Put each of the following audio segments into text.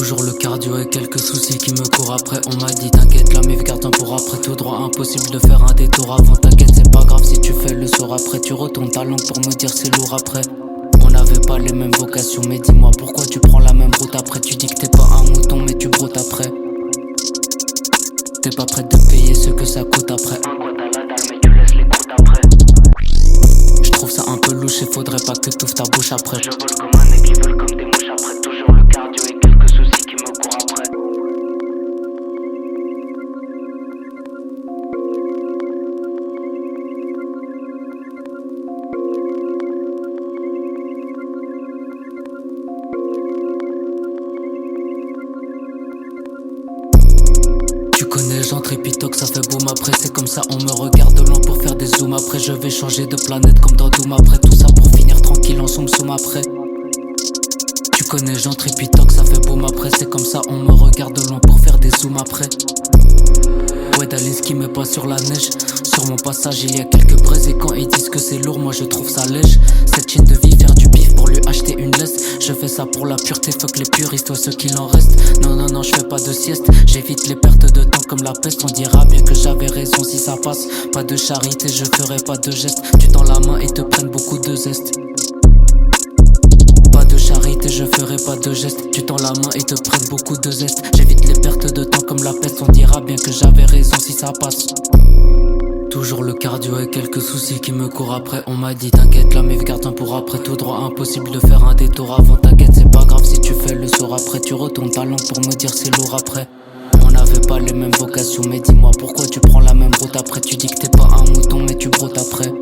Toujours le cardio et quelques soucis qui me courent après. On m'a dit t'inquiète, la meuf garde un pour après. Tout droit, impossible de faire un détour avant. T'inquiète, c'est pas grave si tu fais le sort après. Tu retournes ta langue pour me dire c'est lourd après. On n'avait pas les mêmes vocations, mais dis-moi pourquoi tu prends la même route après. Tu dis que t'es pas un mouton mais tu broutes après. T'es pas prête de payer ce que ça coûte après. Un quoi t'as la dalle mais tu laisses les croûtes après. J'trouve ça un peu louche et faudrait pas que t'ouvres ta bouche après. Je vole comme un aigle, ils veulent comme des mouches après. Toujours le cardio et quelques soucis qui me courent après. Tu connais les gens trépitoques, ça fait boum après. C'est comme ça, on me regarde de loin pour faire des zooms après. Je vais changer de planète comme dans Doom après. Tout ça pour finir tranquille en somme après. Tu connais les gens trépitoques, ça fait boum après. C'est comme ça, on me regarde de loin pour faire des zooms après. Ouais, Dalinski met pas sur la neige. Sur mon passage, il y a quelques braises. Et quand ils disent que c'est lourd, moi je trouve ça léger. Cette chaîne de vie, faire du bif pour lui acheter une laisse. Je fais ça pour la pureté, fuck les puristes, toi ceux qu'il en reste. Non, non, non, je fais pas de sieste. J'évite les pertes de temps comme la peste. On dira bien que j'avais raison si ça passe. Pas de charité, je ferai pas de geste. Tu tends la main et te prennent beaucoup de zeste. Pas de charité, je ferai pas de geste. Tu tends la main et te prennent beaucoup de zeste. J'évite les pertes de temps comme la peste. On dira bien que j'avais raison si ça passe. Toujours le cardio et quelques soucis qui me courent après. On m'a dit t'inquiète, la meuf garde un pour après. Tout droit, impossible de faire un détour avant. T'inquiète, c'est pas grave si tu fais le sort après. Tu retournes ta langue pour me dire c'est lourd après. On n'avait pas les mêmes vocations, mais dis-moi pourquoi tu prends la même route après. Tu dis que t'es pas un mouton mais tu broutes après.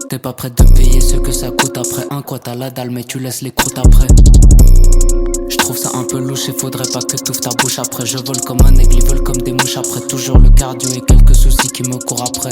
T'es pas prête de payer ce que ça coûte après. Un quoi t'as la dalle mais tu laisses les croûtes après. J'trouve ça un peu louche et faudrait pas que t'ouvres ta bouche après. Je vole comme un aigle, ils veulent comme des mouches après. Toujours le cardio et quelques soucis qui me courent après.